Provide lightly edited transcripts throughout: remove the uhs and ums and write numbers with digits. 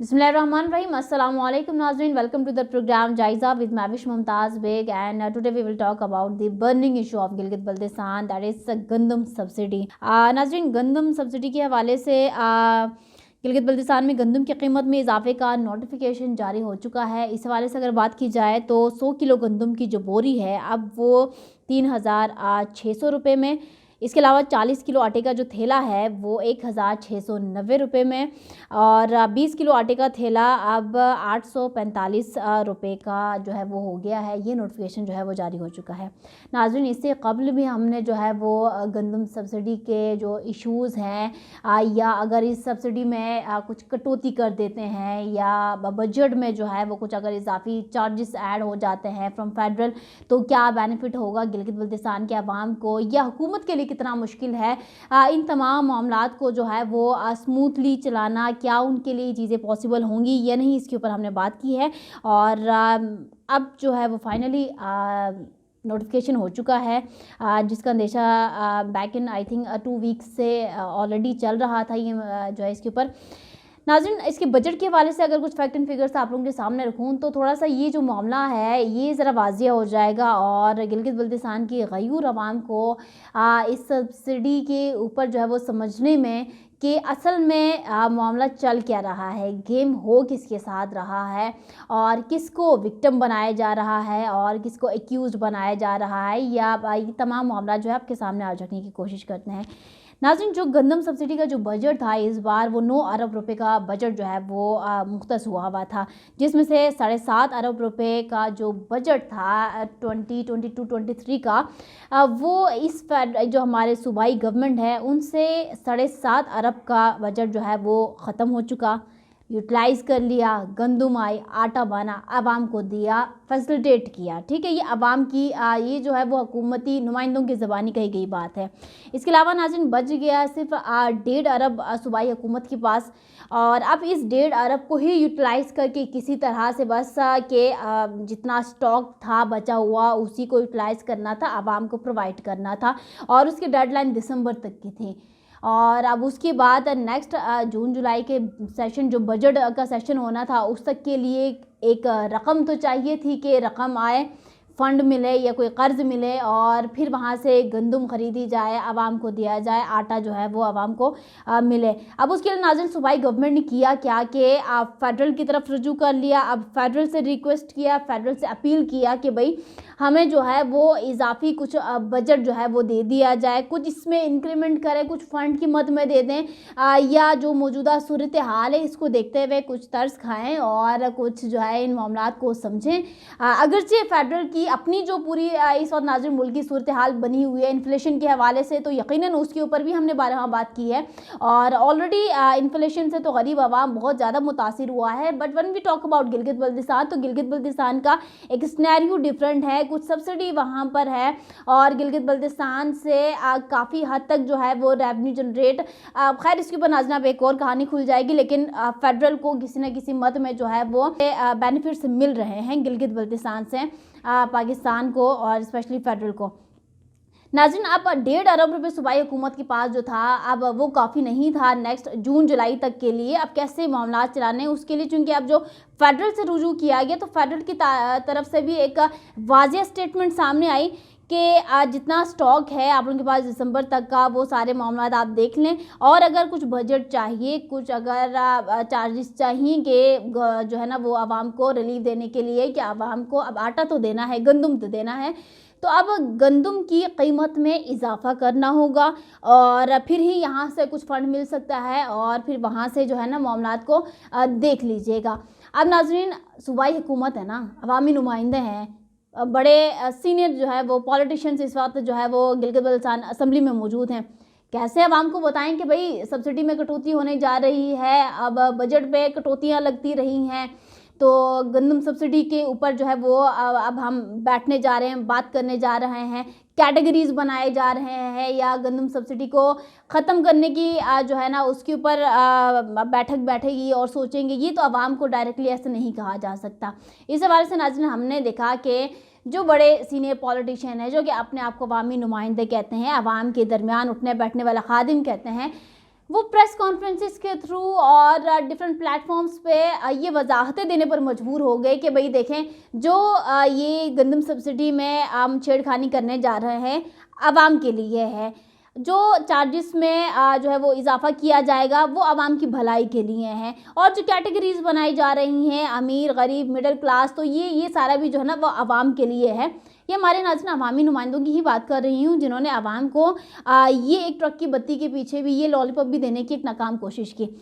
Bismillahirrahmanirrahim. Assalamu alaikum Nazreen. Welcome to the program Jaiza with Mavish Mumtaz Beg, and today we will talk about the burning issue of Gilgit Baltistan, that is गंदम subsidy. नाजरीन, गंदम subsidy के हवाले से गिलगित बल्तिस्तान में गंदम की कीमत में इजाफे का नोटिफिकेशन जारी हो चुका है। इस हवाले से अगर बात की जाए तो 100 किलो गंदम की जो बोरी है अब वो 3,600 रुपये में, इसके अलावा 40 किलो आटे का जो थैला है वो 1,690 रुपये में, और 20 किलो आटे का थैला अब 845 रुपये का जो है वो हो गया है। ये नोटिफिकेशन जो है वो जारी हो चुका है। नाज़रीन, इससे कबल भी हमने जो है वो गंदम सब्सिडी के जो इश्यूज़ हैं, या अगर इस सब्सिडी में कुछ कटौती कर देते हैं या बजट में जो है वो कुछ अगर इजाफी चार्जेस ऐड हो जाते हैं फ्रॉम फेडरल, तो क्या बेनिफिट होगा गिलगित बल्तिस्तान के अवाम को या हुकूमत के लिए कितना मुश्किल है इन तमाम मामलात को जो है वो स्मूथली चलाना, क्या उनके लिए चीज़ें पॉसिबल होंगी या नहीं, इसके ऊपर हमने बात की है। और अब जो है वो फाइनली नोटिफिकेशन हो चुका है, जिसका अंदेशा back in I think 2 weeks से ऑलरेडी चल रहा था। ये जो है इसके ऊपर नाज़रीन, इसके बजट के हवाले से अगर कुछ फैक्ट एंड फिगर्स आप लोगों के सामने रखूँ तो थोड़ा सा ये जो मामला है ये ज़रा वाजिया हो जाएगा और गिलगित बल्तिस्तान की गयूर अवाम को इस सब्सिडी के ऊपर जो है वो समझने में कि असल में मामला चल क्या रहा है, गेम हो किसके साथ रहा है और किसको विक्टिम बनाया जा रहा है और किसको एक्यूज़ बनाया जा रहा है, या ये तमाम मामला जो है आपके सामने आ रखने की कोशिश करते हैं। नाज़रीन, जो गंदम सब्सिडी का जो बजट था इस बार वो 9 अरब रुपए का बजट जो है वो मुख्तस हुआ था, जिसमें से 7.5 अरब रुपए का जो बजट था 2022-23 का, वो इस जो हमारे सूबाई गवर्नमेंट है उनसे 7.5 अरब का बजट जो है वो ख़त्म हो चुका, यूटिलाइज़ कर लिया, गंदम आई, आटा बना, आवाम को दिया, फैसिलिटेट किया। ठीक है, ये आवाम की ये जो है वो हुकूमती नुमाइंदों की ज़बानी कही गई बात है। इसके अलावा नाज़रीन बच गया सिर्फ 1.5 अरब सूबाई हुकूमत के पास, और अब इस 1.5 अरब को ही यूटिलाइज़ करके किसी तरह से बस के जितना स्टॉक था बचा हुआ उसी को यूटिलाइज़ करना था, आवाम को प्रोवाइड करना था, और उसकी डेडलाइन दिसंबर तक की थी। और अब उसके बाद नेक्स्ट जून जुलाई के सेशन, जो बजट का सेशन होना था, उस तक के लिए एक रकम तो चाहिए थी कि रकम आए, फ़ंड मिले या कोई कर्ज़ मिले और फिर वहाँ से गंदम ख़रीदी जाए, आवाम को दिया जाए, आटा जो है वो आवाम को मिले। अब उसके लिए नाज़रीन सूबाई गवर्नमेंट ने किया क्या कि फ़ेडरल की तरफ रुजू कर लिया। अब फेडरल से रिक्वेस्ट किया, फेडरल से अपील किया कि भाई हमें जो है वो इजाफी कुछ बजट जो है वो दे दिया जाए, कुछ इसमें इंक्रीमेंट करें, कुछ फ़ंड की मद में दे दें, या जो मौजूदा सूरत हाल है इसको देखते हुए कुछ तर्स खाएँ और कुछ जो है इन मामलात को समझें। अगरचे फेडरल की अपनी जो पूरी इस वक्त नाज़रीन मुल्क की सूरत हाल बनी हुई है इन्फ्लेशन के हवाले से, तो यकीनन उसके ऊपर भी हमने बारहा बात की है, और ऑलरेडी इन्फ्लेशन से तो गरीब आवाम बहुत ज़्यादा मुतासिर हुआ है। But when we talk about Gilgit Baltistan, तो गिलगित बल्तिस्तान का एक स्नैरियो डिफरेंट है, कुछ सब्सिडी वहाँ पर है और गिलगित बल्तिस्तान से काफ़ी हद तक जो है वो रेवेन्यू जनरेट, खैर इसके ऊपर नाज़रीन अब एक और कहानी खुल जाएगी, लेकिन फेडरल को किसी न किसी मद में जो है वो बेनिफिट्स मिल रहे हैं गिलगित बल्तिस्तान से पाकिस्तान को और स्पेशली फेडरल को। नाज़रीन, अब 1.5 अरब रुपये सूबाई हुकूमत के पास जो था अब वो काफ़ी नहीं था नेक्स्ट जून जुलाई तक के लिए। अब कैसे मामला चलाने उसके लिए, चूँकि अब जो फेडरल से रुजू किया गया तो फेडरल की तरफ से भी एक वाज़ेह स्टेटमेंट सामने आई कि जितना स्टॉक है आप लोगों के पास दिसंबर तक का वो सारे मामलात आप देख लें, और अगर कुछ बजट चाहिए, कुछ अगर चार्जेस चाहिए कि जो है ना वो आवाम को रिलीफ देने के लिए कि आवाम को अब आटा तो देना है, गंदम तो देना है, तो अब गंदम की कीमत में इजाफा करना होगा और फिर ही यहाँ से कुछ फ़ंड मिल सकता है और फिर वहाँ से जो है ना मामलात को देख लीजिएगा। अब नाज़रीन सूबाई हुकूमत है ना, अवामी नुमाइंदे हैं, बड़े सीनियर जो है वो पॉलिटिशियंस इस वक्त जो है वो गिलगित बल्तिस्तान असम्बली में मौजूद हैं, कैसे आवाम को बताएं कि भाई सब्सिडी में कटौती होने जा रही है, अब बजट पे कटौतियाँ लगती रही हैं, तो गंदम सब्सिडी के ऊपर जो है वो अब हम बैठने जा रहे हैं, बात करने जा रहे हैं, कैटेगरीज बनाए जा रहे हैं, या गंदम सब्सिडी को ख़त्म करने की जो है ना उसके ऊपर बैठक बैठेगी और सोचेंगे, ये तो आवाम को डायरेक्टली ऐसे नहीं कहा जा सकता। इस हवाले से नाज़रीन हमने देखा कि जो बड़े सीनियर पॉलिटिशियन हैं जो कि अपने आप को अवामी नुमाइंदे कहते हैं, आवाम के दरमियान उठने बैठने वाला खादिम कहते हैं, वो प्रेस कॉन्फ्रेंसेस के थ्रू और डिफरेंट प्लेटफॉर्म्स पे ये वजाहतें देने पर मजबूर हो गए कि भाई देखें, जो ये गंदम सब्सिडी में हम छेड़खानी करने जा रहे हैं आवाम के लिए है। जो चार्जेस में जो है वो इजाफा किया जाएगा वो आवाम की भलाई के लिए है, और जो कैटेगरीज बनाई जा रही हैं अमीर गरीब मिडिल क्लास, तो ये सारा भी जो है ना वो आवाम के लिए है। ये हमारे नाज़रीन अवामी नुमाइंदों की ही बात कर रही हूँ, जिन्होंने आवाम को ये एक ट्रक की बत्ती के पीछे भी ये लॉलीपॉप भी देने की एक नाकाम कोशिश की।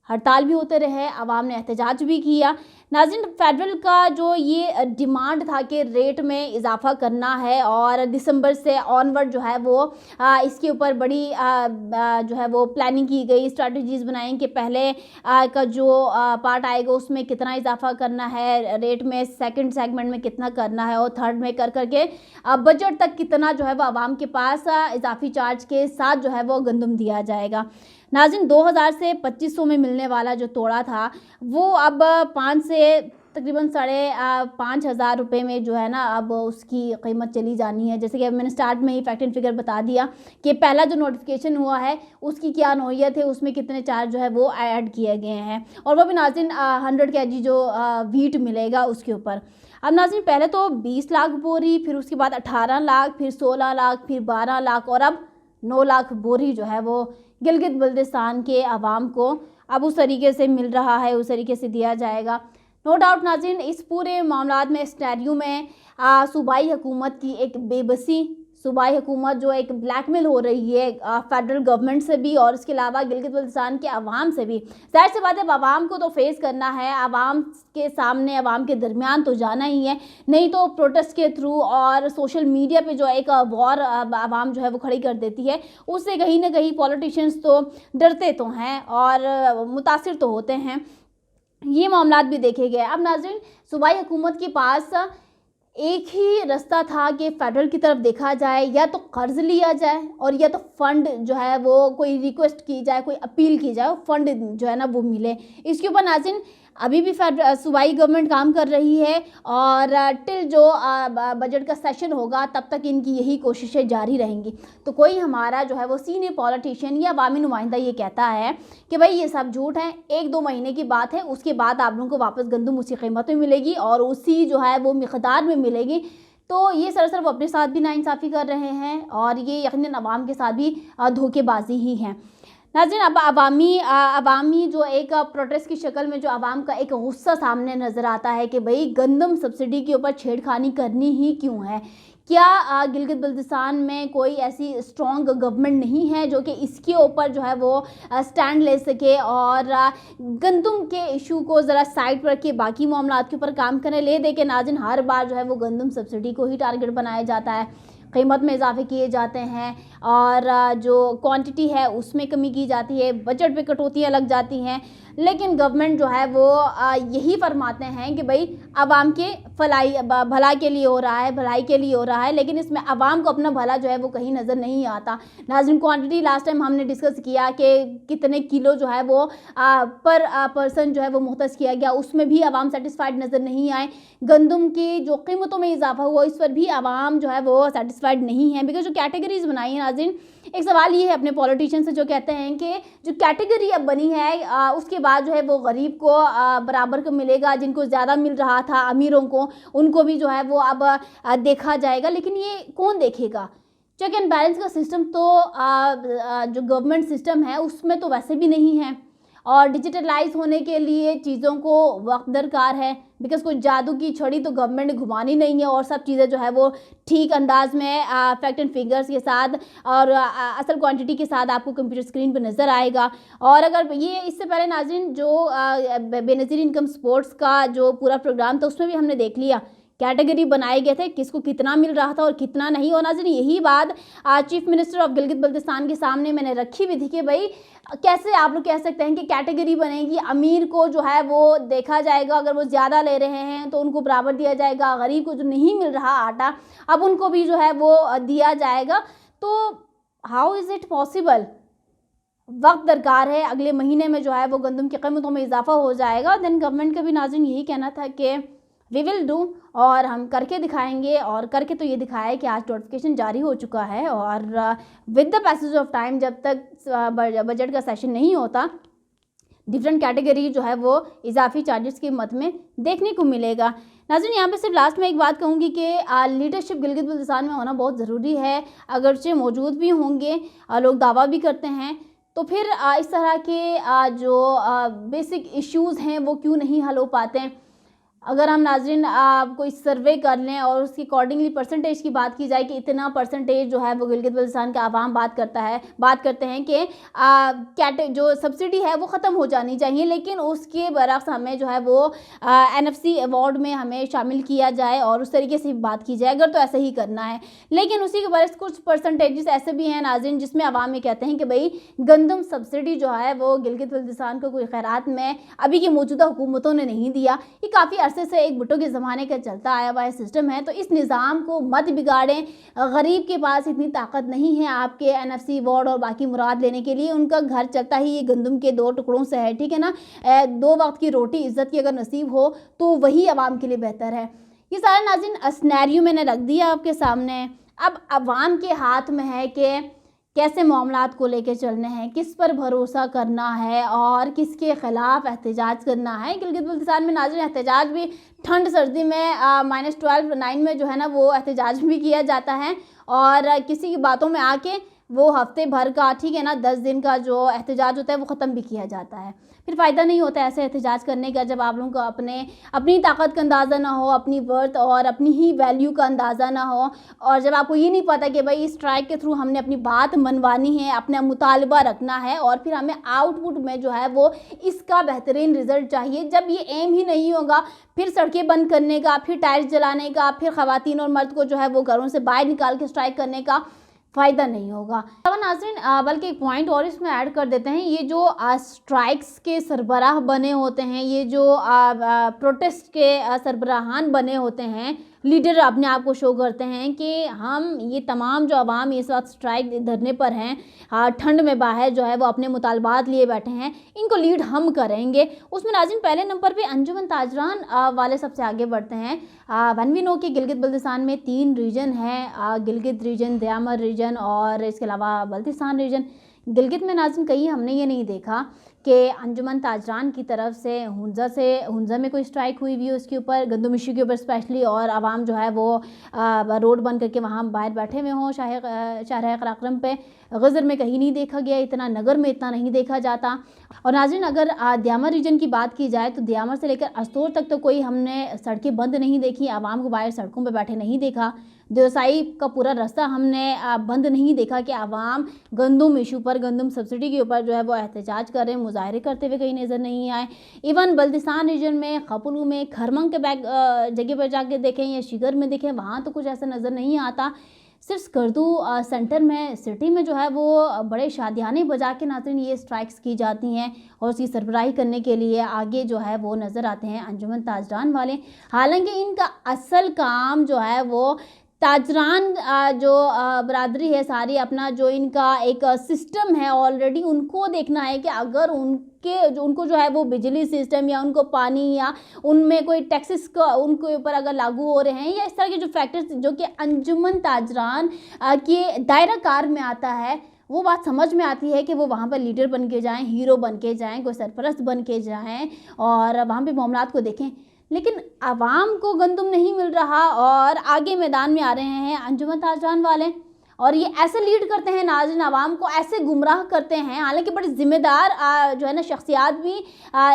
हड़ताल भी होते रहे, आवाम ने एहतजाज भी किया। नाज़रीन, फेडरल का जो ये डिमांड था कि रेट में इजाफा करना है और दिसंबर से ऑनवर्ड जो है वो इसके ऊपर बड़ी जो है वो प्लानिंग की गई, स्ट्रैटेजीज़ बनाई कि पहले का जो पार्ट आएगा उसमें कितना इजाफा करना है रेट में, सेकंड सेगमेंट में कितना करना है और थर्ड में कर करके बजट तक कितना जो है वो आवाम के पास इजाफी चार्ज के साथ जो है वो गंदम दिया जाएगा। नाज़रीन, 2000 से 2500 में मिलने वाला जो तोड़ा था वो अब 5 से तकरीबन 5,500 रुपये में जो है ना अब उसकी कीमत चली जानी है। जैसे कि अब मैंने स्टार्ट में ही फैक्ट एंड फिगर बता दिया कि पहला जो नोटिफिकेशन हुआ है उसकी क्या नौइयत है, उसमें कितने चार्ज जो है वो ऐड किए गए हैं, और वो भी नाज़रीन 100 kg जो वीट मिलेगा उसके ऊपर। अब नाज़रीन, पहले तो 20 लाख बोरी, फिर उसके बाद 18 लाख, फिर 16 लाख, फिर 12 लाख और अब 9 लाख बोरी जो है वो गिलगित बल्तिस्तान के अवाम को अब उस तरीके से मिल रहा है, उस तरीके से दिया जाएगा। नो डाउट नाज़रीन, इस पूरे मामलात में स्टैरियो में सूबाई हुकूमत की एक बेबसी, सूबाई हुकूमत जो एक ब्लैकमेल हो रही है फेडरल गवर्नमेंट से भी और इसके अलावा गिलगित बल्तिस्तान के अवाम से भी। ज़ाहिर सी बात है, आवाम को तो फेस करना है, आवाम के सामने आवाम के दरमियान तो जाना ही है, नहीं तो प्रोटेस्ट के थ्रू और सोशल मीडिया पे जो एक वॉर आवाम जो है वो खड़ी कर देती है, उससे कहीं ना कहीं पॉलिटिशियंस तो डरते तो हैं और मुतासिर तो होते हैं। ये मामलात भी देखे गए। अब नाज़रीन, सूबाई हुकूमत के पास एक ही रास्ता था कि फेडरल की तरफ देखा जाए, या तो कर्ज लिया जाए और या तो फंड जो है वो कोई रिक्वेस्ट की जाए, कोई अपील की जाए, फंड जो है ना वो मिले। इसके ऊपर नाज़रीन अभी भी सूबाई गवर्नमेंट काम कर रही है और टिल जो बजट का सेशन होगा तब तक इनकी यही कोशिशें जारी रहेंगी। तो कोई हमारा जो है वो सीनियर पॉलिटिशियन या अवामी नुमाइंदा ये कहता है कि भाई ये सब झूठ है, 1-2 महीने की बात है, उसके बाद आप लोगों को वापस गंदम उसी कीमत में मिलेगी और उसी जो है वो मिकदार में मिलेगी, तो ये सरासर वो अपने साथ भी नाइंसाफ़ी कर रहे हैं और ये यकीनन अवाम के साथ भी धोखेबाजी ही है। नाज़रीन, अब अवामी जो एक प्रोटेस्ट की शक्ल में जो आवाम का एक गुस्सा सामने नज़र आता है कि भाई गंदम सब्सिडी के ऊपर छेड़खानी करनी ही क्यों है। क्या गिलगित बल्तिस्तान में कोई ऐसी स्ट्रॉन्ग गवर्नमेंट नहीं है जो कि इसके ऊपर जो है वो स्टैंड ले सके और गंदम के इशू को ज़रा साइड पर रखिए, बाकी मामलात के ऊपर काम करें। ले दे के नाज़रीन हर बार जो है वो गंदम सब्सिडी को ही टारगेट बनाया जाता है, कीमत में इजाफे किए जाते हैं और जो क्वांटिटी है उसमें कमी की जाती है, बजट पे कटौतियाँ लग जाती हैं, लेकिन गवर्नमेंट जो है वो यही फरमाते हैं कि भाई आवाम के भला के लिए हो रहा है, भलाई के लिए हो रहा है, लेकिन इसमें आवाम को अपना भला जो है वो कहीं नज़र नहीं आता। नाज़रीन, क्वांटिटी लास्ट टाइम हमने डिस्कस किया कि कितने किलो जो है वो पर पर्सन जो है वो मुख्तस किया गया, उसमें भी आवाम सेटिस्फाइड नज़र नहीं आए। गंदम की जो कीमतों में इजाफा हुआ इस पर भी आवाम जो है वो सेटिस्फाइड नहीं है, बिकॉज जो कैटेगरीज बनाई है नाज़रीन, एक सवाल ये है अपने पॉलिटिशियन से जो कहते हैं कि जो कैटेगरी अब बनी है उसके बाद जो है वो गरीब को बराबर को मिलेगा, जिनको ज़्यादा मिल रहा था अमीरों को उनको भी जो है वो अब देखा जाएगा, लेकिन ये कौन देखेगा। चेक एंड बैलेंस का सिस्टम तो जो गवर्नमेंट सिस्टम है उसमें तो वैसे भी नहीं है, और डिजिटलाइज होने के लिए चीज़ों को वक्त दरकार है, बिकॉज कोई जादू की छड़ी तो गवर्नमेंट ने घुमानी नहीं है और सब चीज़ें जो है वो ठीक अंदाज में फैक्ट एंड फिगर्स के साथ और असल क्वांटिटी के साथ आपको कंप्यूटर स्क्रीन पर नज़र आएगा। और अगर ये इससे पहले नाज़रीन जो बेनज़ीर इनकम सपोर्ट्स का जो पूरा प्रोग्राम था उसमें भी हमने देख लिया, कैटेगरी बनाए गए थे, किसको कितना मिल रहा था और कितना नहीं। और नाज़रीन यही बात chief minister of Gilgit Baltistan के सामने मैंने रखी भी थी कि भाई कैसे आप लोग कह सकते हैं कि कैटेगरी बनेगी, अमीर को जो है वो देखा जाएगा, अगर वो ज़्यादा ले रहे हैं तो उनको बराबर दिया जाएगा, गरीब को जो नहीं मिल रहा आटा अब उनको भी जो है वो दिया जाएगा। तो हाउ इज़ इट पॉसिबल। वक्त दरकार है, अगले महीने में जो है वो गंदम की कीमतों में इजाफा हो जाएगा। देन गवर्नमेंट का भी नाज़रीन यही कहना था कि वी विल डू, और हम करके दिखाएंगे। और करके तो ये दिखाया है कि आज नोटिफिकेशन जारी हो चुका है, और with the passage of time, जब तक बजट का सेशन नहीं होता, डिफरेंट कैटेगरी जो है वो इजाफी चार्जेस की मद में देखने को मिलेगा। नाज़रीन, यहाँ पे सिर्फ लास्ट में एक बात कहूँगी कि लीडरशिप गिलगित बल्तिस्तान में होना बहुत ज़रूरी है। अगरचे मौजूद भी होंगे, लोग दावा भी करते हैं, तो फिर इस तरह के जो बेसिक इश्यूज़ हैं वो क्यों नहीं हल हो पाते हैं। अगर हम नाज़रीन कोई सर्वे कर लें और उसकी अकॉर्डिंगली परसेंटेज की बात की जाए कि इतना परसेंटेज जो है वो गिलगित बल्तिस्तान का आवाम बात करते हैं कि जो सब्सिडी है वो ख़त्म हो जानी चाहिए, लेकिन उसके बरक्स हमें जो है वो NFC अवार्ड में हमें शामिल किया जाए और उस तरीके से बात की जाए, अगर तो ऐसे ही करना है। लेकिन उसी के बरक्स कुछ परसेंटेजेस ऐसे भी हैं नाज़रीन जिसमें आवाम ये कहते हैं कि भाई गंदम सब्सिडी जो है वो गिलगित बल्तिस्तान को कोई खैरात में अभी की मौजूदा हुकूमतों ने नहीं दिया। ये काफ़ी अरसे से एक भुट्टो के ज़माने का चलता आया हुआ सिस्टम है, तो इस निज़ाम को मत बिगाड़ें। गरीब के पास इतनी ताकत नहीं है आपके NFC अवार्ड और बाकी मुराद लेने के लिए। उनका घर चलता ही ये गंदम के 2 टुकड़ों से है, ठीक है ना। 2 वक्त की रोटी इज़्ज़त की अगर नसीब हो तो वही आवाम के लिए बेहतर है। ये सारा नाज़रीन स्नैरियो मैंने रख दिया आपके सामने। अब आवाम के हाथ में है कि कैसे मामलात को लेकर चलने हैं, किस पर भरोसा करना है और किसके ख़िलाफ़ एहतजाज करना है। गिलगित बल्तिस्तान में नाज़रीन एहतजाज भी ठंड सर्दी में -12 में जो है ना वो एहतजाज भी किया जाता है, और किसी की बातों में आके वो हफ्ते भर का, ठीक है ना, 10 दिन का जो एहतजाज होता है वो ख़त्म भी किया जाता है। फिर फ़ायदा नहीं होता ऐसे एहतजाज करने का जब आप लोगों को अपनी ताकत का अंदाज़ा ना हो, अपनी वर्थ और अपनी ही वैल्यू का अंदाज़ा ना हो, और जब आपको ये नहीं पता कि भाई इस स्ट्राइक के थ्रू हमने अपनी बात मनवानी है, अपना मुतालबा रखना है, और फिर हमें आउटपुट में जो है वो इसका बेहतरीन रिज़ल्ट चाहिए। जब ये एम ही नहीं होगा, फिर सड़कें बंद करने का, फिर टायर्स जलाने का, फिर ख़वातीन और मर्द को जो है वो घरों से बाहर निकाल के स्ट्राइक करने का, फ़ायदा नहीं होगा। अब नाज़रीन बल्कि एक पॉइंट और इसमें ऐड कर देते हैं। ये जो स्ट्राइक्स के सरबराह बने होते हैं, ये जो प्रोटेस्ट के सरबराहान बने होते हैं, लीडर अपने आप को शो करते हैं कि हम ये तमाम जो अवाम इस वक्त स्ट्राइक धरने पर हैं, ठंड में बाहर जो है वो अपने मुतालबात लिए बैठे हैं, इनको लीड हम करेंगे। उसमें नाज़रीन पहले नंबर पे अंजुमन ताजरान वाले सबसे आगे बढ़ते हैं। वन वी नो कि गिलगित बल्तिस्तान में 3 रीजन हैं, गिलगित रीजन, दयामर रीजन और इसके अलावा बल्तिस्तान रीजन। गिलगित में नाज़रीन कहीं हमने ये नहीं देखा कि अंजुमन ताजरान की तरफ से हुंज़ा में कोई स्ट्राइक हुई हुई है उसके ऊपर, गंदम इशू के ऊपर स्पेशली, और आवाम जो है वो रोड बंद करके वहाँ बाहर बैठे हुए हों। शाहराह कराक्रम पे गज़र में कहीं नहीं देखा गया, इतना नगर में इतना नहीं देखा जाता। और नाज़रीन अगर दयामर रीजन की बात की जाए तो दयामर से लेकर अस्तोर तक तो कोई हमने सड़कें बंद नहीं देखी, आवाम को बाहर सड़कों पर बैठे नहीं देखा। देवसाई का पूरा रास्ता हमने बंद नहीं देखा कि आवाम गंदम इशू पर, गंदम सब्सिडी के ऊपर जो है वो एहतजाज कर रहे हैं, मुजाहरे करते हुए कहीं नज़र नहीं आए। इवन बल्तिस्तान रीजन में, खपलू में, खरमंग के जगह पर जाके देखें या शिगर में देखें, वहाँ तो कुछ ऐसा नज़र नहीं आता। सिर्फ स्कर्दू सेंटर में, सिटी में जो है वो बड़े शादियाने बजा के नाज़रीन ये स्ट्राइक्स की जाती हैं, और उसकी सरबराही करने के लिए आगे जो है वो नज़र आते हैं अंजुमन ताजरान वाले। हालांकि इनका असल काम जो है वो ताजरान जो बरादरी है सारी, अपना जो इनका एक सिस्टम है ऑलरेडी, उनको देखना है कि अगर उनको जो है वो बिजली सिस्टम या उनको पानी या उनमें कोई टैक्सेस का उनके ऊपर अगर लागू हो रहे हैं, या इस तरह के जो फैक्टर्स जो कि अंजुमन ताजरान के दायरा कार में आता है, वो बात समझ में आती है कि वो वहाँ पर लीडर बन के जाएँ, हीरो बन के जाएँ, कोई सरपरस्त बन के जाएँ और वहाँ पे मामलात को देखें। लेकिन आवाम को गंदम नहीं मिल रहा और आगे मैदान में आ रहे हैं अंजुमन ताजरान वाले, और ये ऐसे लीड करते हैं नाज़रीन, आवाम को ऐसे गुमराह करते हैं। हालांकि बड़ी ज़िम्मेदार जो है ना शख्सियात भी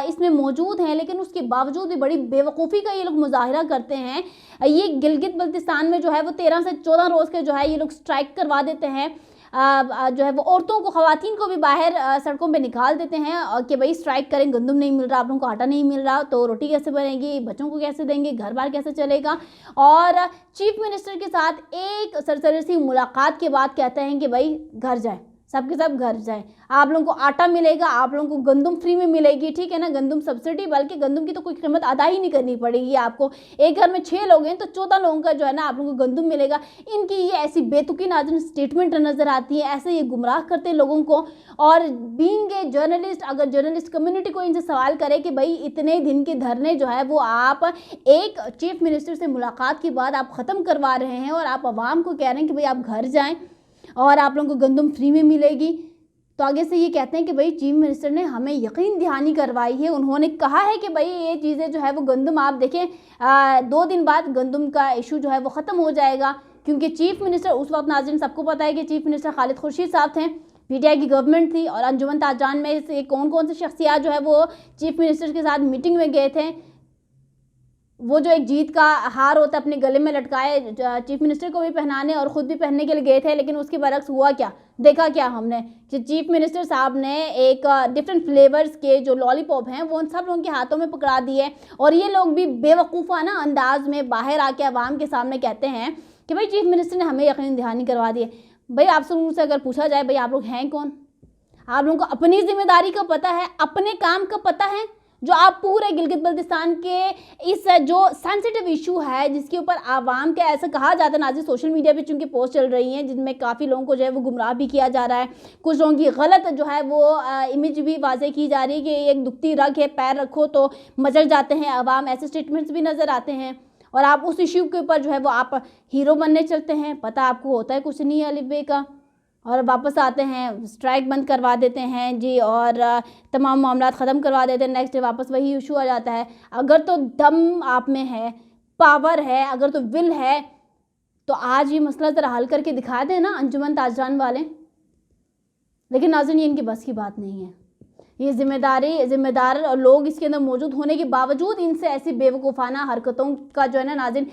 इसमें मौजूद हैं, लेकिन उसके बावजूद भी बड़ी बेवकूफ़ी का ये लोग मुजाहरा करते हैं। ये गिलगित बल्तिस्तान में जो है वो 13 से 14 रोज़ के जो है ये लोग स्ट्राइक करवा देते हैं। जो है वो औरतों को, ख़वातीन को भी बाहर सड़कों पे निकाल देते हैं कि भाई स्ट्राइक करें, गंदम नहीं मिल रहा, आप लोगों को आटा नहीं मिल रहा, तो रोटी कैसे बनेगी, बच्चों को कैसे देंगे, घर बार कैसे चलेगा। और चीफ मिनिस्टर के साथ एक सरसरी सी मुलाकात के बाद कहते हैं कि भाई घर जाए, सबके सब घर जाएं, आप लोगों को आटा मिलेगा, आप लोगों को गंदम फ्री में मिलेगी, ठीक है ना, गंदम सब्सिडी, बल्कि गंदम की तो कोई कीमत अदा ही नहीं करनी पड़ेगी आपको। एक घर में 6 लोग हैं तो 14 लोगों का जो है ना आप लोगों को गंदम मिलेगा। इनकी ये ऐसी बेतुकी नाज़रीन स्टेटमेंट नज़र आती है, ऐसे ये गुमराह करते हैं लोगों को। और बीइंग ए जर्नलिस्ट, अगर जर्नलिस्ट कम्युनिटी को इनसे सवाल करे कि भाई इतने दिन के धरने जो है वो आप एक चीफ मिनिस्टर से मुलाकात के बाद आप ख़त्म करवा रहे हैं और आप आवाम को कह रहे हैं कि भाई आप घर जाएं और आप लोगों को गंदम फ्री में मिलेगी, तो आगे से ये कहते हैं कि भाई चीफ मिनिस्टर ने हमें यकीन दहानी करवाई है, उन्होंने कहा है कि भाई ये चीज़ें जो है वो गंदम, आप देखें 2 दिन बाद गंदम का इशू जो है वो ख़त्म हो जाएगा। क्योंकि चीफ मिनिस्टर उस वक्त नाज़रीन सबको पता है कि चीफ मिनिस्टर खालिद खुर्शीद साहब थे, पीटीआई की गवर्नमेंट थी, और अंजुमन ताजरान में से कौन कौन से शख्सियात जो है वो चीफ मिनिस्टर के साथ मीटिंग में गए थे। वो जो एक जीत का हार होता है अपने गले में लटकाए, चीफ मिनिस्टर को भी पहनाने और ख़ुद भी पहनने के लिए गए थे, लेकिन उसके बरक्स हुआ क्या, देखा क्या हमने कि चीफ मिनिस्टर साहब ने एक डिफरेंट फ्लेवर्स के जो लॉलीपॉप हैं वो उन सब लोगों के हाथों में पकड़ा दिए, और ये लोग भी बेवकूफ़ाना अंदाज में बाहर आके आवाम के सामने कहते हैं कि भाई चीफ मिनिस्टर ने हमें यकीन दहानी करवा दी है। भाई आप लोगों से अगर पूछा जाए भाई आप लोग हैं कौन, आप लोगों को अपनी जिम्मेदारी का पता है, अपने काम का पता है, जो आप पूरे गिलगित बल्तिस्तान के इस जो सेंसिटिव इशू है जिसके ऊपर आवाम का ऐसा कहा जाता है नाज़रीन, सोशल मीडिया पे चूंकि पोस्ट चल रही हैं जिनमें काफ़ी लोगों को जो है वो गुमराह भी किया जा रहा है, कुछ लोगों की गलत जो है वो इमेज भी वाज़े की जा रही है कि एक दुखती रग है, पैर रखो तो मचल जाते हैं आवाम, ऐसे स्टेटमेंट्स भी नज़र आते हैं। और आप उस इशू के ऊपर जो है वो आप हीरो बनने चलते हैं, पता आपको होता है कुछ नहीं है अलिफ बे का, और वापस आते हैं स्ट्राइक बंद करवा देते हैं जी, और तमाम मामला ख़त्म करवा देते हैं, नेक्स्ट डे वापस वही इशू आ जाता है। अगर तो दम आप में है, पावर है, अगर तो विल है, तो आज ये मसला ज़रा हल करके दिखा दें ना अंजुमन ताजरान वाले। लेकिन नाज़रीन ये इनकी बस की बात नहीं है, ये जिम्मेदार लोग इसके अंदर मौजूद होने के बावजूद इनसे ऐसी बेवकूफ़ाना हरकतों का जो है ना नाज़रीन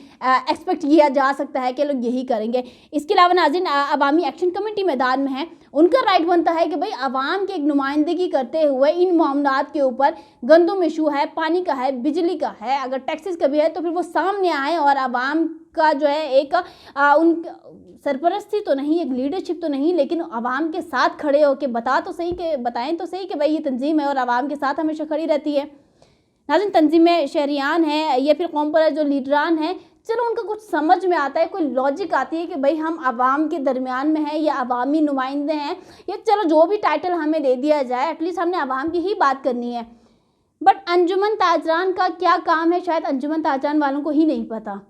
एक्सपेक्ट किया जा सकता है कि लोग यही करेंगे। इसके अलावा नाज़रीन अवामी एक्शन कमेटी मैदान में है, उनका राइट बनता है कि भाई आवाम की एक नुमाइंदगी करते हुए इन मामलात के ऊपर, गंदम इशू है, पानी का है, बिजली का है, अगर टैक्सेस का भी है तो फिर वो सामने आए और आवाम का जो है एक उन सरपरस्ती तो नहीं, एक लीडरशिप तो नहीं, लेकिन आवाम के साथ खड़े होकर बताएं तो सही कि भाई ये तंजीम है और आवाम के साथ हमेशा खड़ी रहती है। नाज़रीन तंजीमें शहरियान हैं या फिर कौम पर जो लीडरान हैं, चलो उनका कुछ समझ में आता है, कोई लॉजिक आती है कि भाई हम आवाम के दरमियान में हैं या अवामी नुमाइंदे हैं, या चलो जो भी टाइटल हमें दे दिया जाए एटलीस्ट हमने आवाम की ही बात करनी है। बट अंजुमन ताजरान का क्या काम है शायद अंजुमन ताजरान वालों को ही नहीं पता।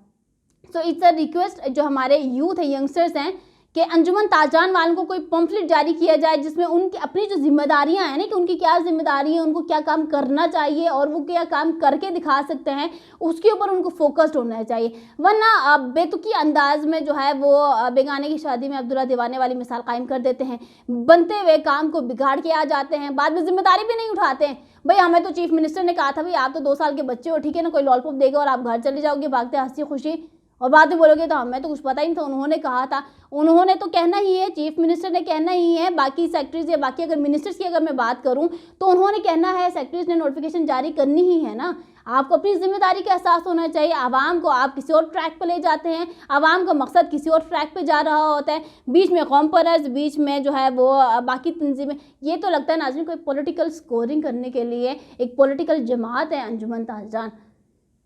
सो इट्स अ रिक्वेस्ट जो हमारे यूथ है, यंगस्टर्स हैं, कि अंजुमन ताजरान वालों को कोई पम्फलेट जारी किया जाए जिसमें उनकी अपनी जो जिम्मेदारियां हैं ना, कि उनकी क्या जिम्मेदारी है, उनको क्या काम करना चाहिए और वो क्या काम करके दिखा सकते हैं, उसके ऊपर उनको फोकस्ड होना चाहिए। वरना बेतुकी अंदाज में जो है वो बेगाने की शादी में अब्दुल्ला दीवाने वाली मिसाल कायम कर देते हैं, बनते हुए काम को बिगाड़ के आ जाते हैं, बाद में जिम्मेदारी भी नहीं उठाते हैं। भाई हमें तो चीफ मिनिस्टर ने कहा था भाई आप तो 2 साल के बच्चे हो, ठीक है ना, कोई लॉलीपॉप देगा और आप घर चले जाओगे भागते हंसी खुशी, और बाद में बोलोगे तो हमें तो कुछ पता ही नहीं था, उन्होंने कहा था। उन्होंने तो कहना ही है, चीफ मिनिस्टर ने कहना ही है, बाकी सेक्रेटरीज या बाकी अगर मिनिस्टर्स की अगर मैं बात करूं तो उन्होंने कहना है, सेक्रेटरीज ने नोटिफिकेशन जारी करनी ही है ना। आपको अपनी जिम्मेदारी का एहसास होना चाहिए। आवाम को आप किसी और ट्रैक पर ले जाते हैं, आवाम का मकसद किसी और ट्रैक पे जा रहा होता है, बीच में कौम परस्त, बीच में जो है वो बाकी तंजीमें। ये तो लगता है नाज़रीन कोई पॉलिटिकल स्कोरिंग करने के लिए एक पॉलिटिकल जमात है अंजुमन ताजरान,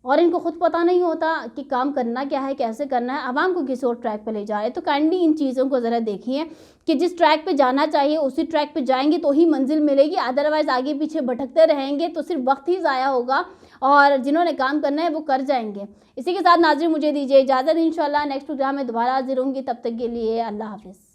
और इनको खुद पता नहीं होता कि काम करना क्या है, कैसे करना है, आवाम को किसी और ट्रैक पे ले जा रहे हैं। तो काइंडली इन चीज़ों को ज़रा देखिए कि जिस ट्रैक पे जाना चाहिए उसी ट्रैक पे जाएंगे तो ही मंजिल मिलेगी, अदरवाइज़ आगे पीछे भटकते रहेंगे तो सिर्फ वक्त ही ज़ाया होगा, और जिन्होंने काम करना है वो कर जाएंगे। इसी के साथ नाज़रीन मुझे दीजिए इजाज़त, इंशाल्लाह नेक्स्ट प्रोग्राम में दोबारा हाजिर होंगी, तब तक के लिए अल्लाह हाफिज़।